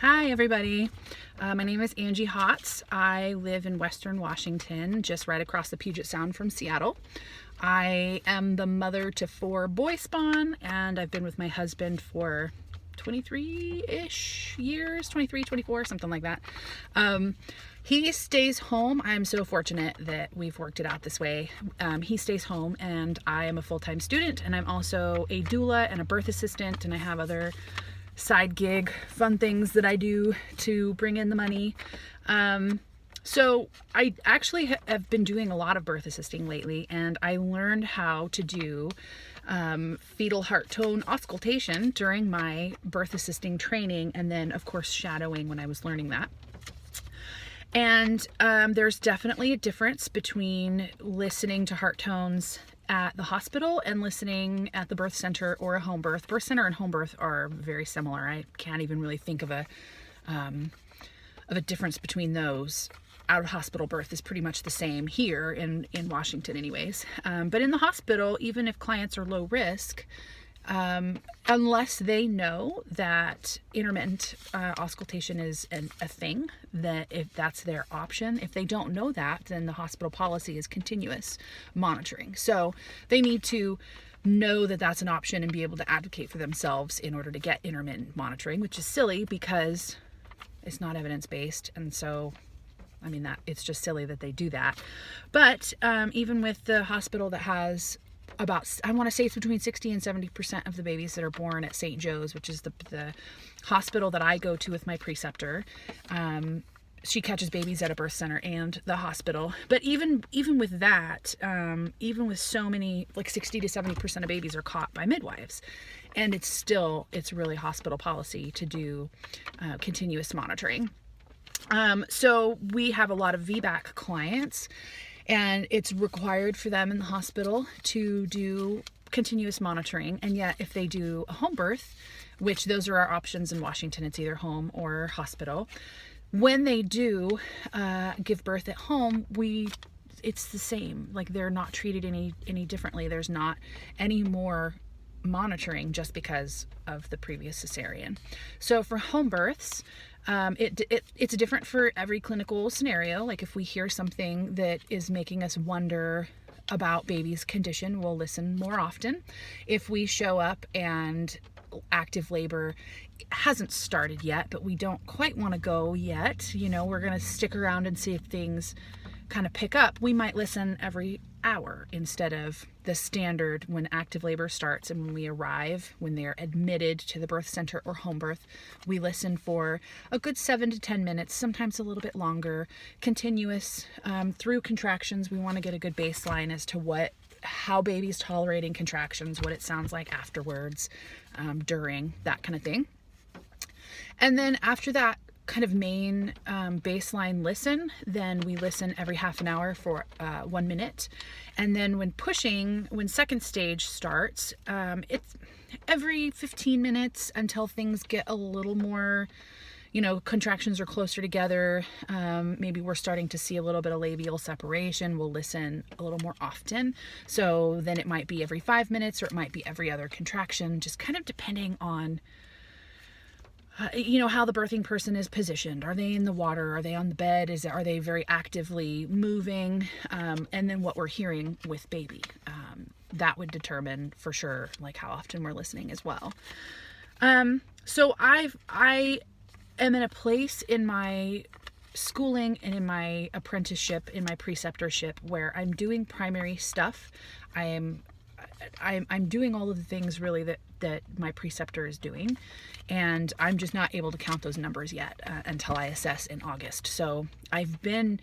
Hi everybody, my name is Angie Hotz. I live in Western Washington, just right across the Puget Sound from Seattle. I am the mother to 4 boy spawn, and I've been with my husband for 23-ish years, 23, 24, something like that. He stays home. I'm so fortunate that we've worked it out this way. He stays home, and I am a full-time student, and I'm also a doula and a birth assistant, and I have other side gig fun things that I do to bring in the money. So I actually have been doing a lot of birth assisting lately, and I learned how to do fetal heart tone auscultation during my birth assisting training, and then of course shadowing when I was learning that. And there's definitely a difference between listening to heart tones at the hospital and listening at the birth center or a home birth. Birth center and home birth are very similar. I can't even really think of a difference between those. Out of hospital birth is pretty much the same here in Washington anyways. But in the hospital, even if clients are low risk, unless they know that intermittent auscultation is a thing, that if that's their option, if they don't know that, then the hospital policy is continuous monitoring. So they need to know that that's an option and be able to advocate for themselves in order to get intermittent monitoring, which is silly because it's not evidence-based. And so, I mean, that it's just silly that they do that. But even with the hospital that has about, I want to say it's between 60 and 70% of the babies that are born at St. Joe's, which is the hospital that I go to with my preceptor. She catches babies at a birth center and the hospital. But even with that, even with so many, like 60 to 70% of babies are caught by midwives. And it's really hospital policy to do continuous monitoring. So we have a lot of VBAC clients, and it's required for them in the hospital to do continuous monitoring. And yet if they do a home birth, which those are our options in Washington, it's either home or hospital. When they do give birth at home, it's the same. Like, they're not treated any differently. There's not any more monitoring just because of the previous cesarean. So for home births, it's different for every clinical scenario. Like, if we hear something that is making us wonder about baby's condition, we'll listen more often. If we show up and active labor hasn't started yet, but we don't quite want to go yet, we're going to stick around and see if things kind of pick up, we might listen every hour instead of the standard when active labor starts. And when we arrive, when they're admitted to the birth center or home birth, we listen for a good 7 to 10 minutes, sometimes a little bit longer, continuous through contractions. We want to get a good baseline as to how baby's tolerating contractions, what it sounds like afterwards, during, that kind of thing. And then after that kind of main baseline listen, then we listen every half an hour for 1 minute. And then when second stage starts, it's every 15 minutes until things get a little more, contractions are closer together. Maybe we're starting to see a little bit of labial separation. We'll listen a little more often. So then it might be every 5 minutes, or it might be every other contraction, just kind of depending on how the birthing person is positioned. Are they in the water? Are they on the bed? Are they very actively moving? And then what we're hearing with baby. That would determine for sure, like, how often we're listening as well. So I am in a place in my schooling and in my apprenticeship, in my preceptorship, where I'm doing primary stuff. I'm doing all of the things really that my preceptor is doing, and I'm just not able to count those numbers yet until I assess in August. So I've been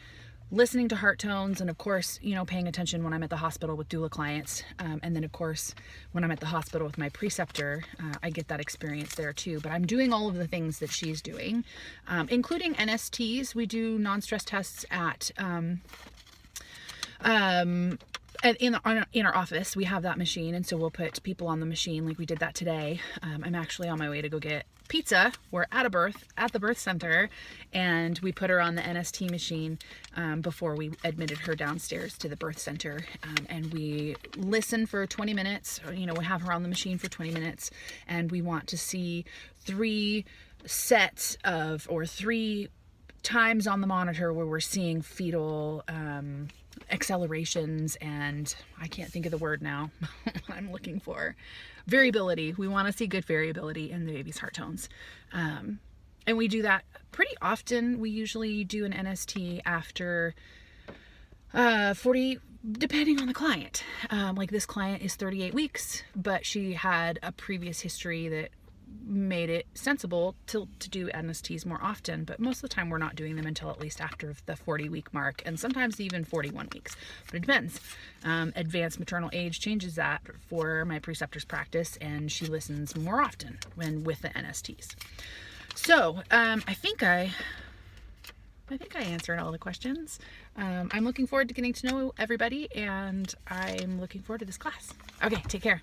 listening to heart tones, and of course, paying attention when I'm at the hospital with doula clients, and then of course when I'm at the hospital with my preceptor, I get that experience there too. But I'm doing all of the things that she's doing, including NSTs. We do non-stress tests at in our office. We have that machine, and so we'll put people on the machine like we did that today. I'm actually on my way to go get pizza. We're at the birth center, and we put her on the NST machine before we admitted her downstairs to the birth center, and we listen for 20 minutes. We have her on the machine for 20 minutes, and we want to see 3 sets of, or 3 times on the monitor where we're seeing fetal accelerations, and I can't think of the word now I'm looking for. Variability. We want to see good variability in the baby's heart tones. And we do that pretty often. We usually do an NST after 40, depending on the client. Like this client is 38 weeks, but she had a previous history that made it sensible to do NSTs more often, but most of the time we're not doing them until at least after the 40-week mark, and sometimes even 41 weeks, but it depends. Advanced maternal age changes that for my preceptor's practice, and she listens more often when with the NSTs. So I think I answered all the questions. I'm looking forward to getting to know everybody, and I'm looking forward to this class. Okay, take care.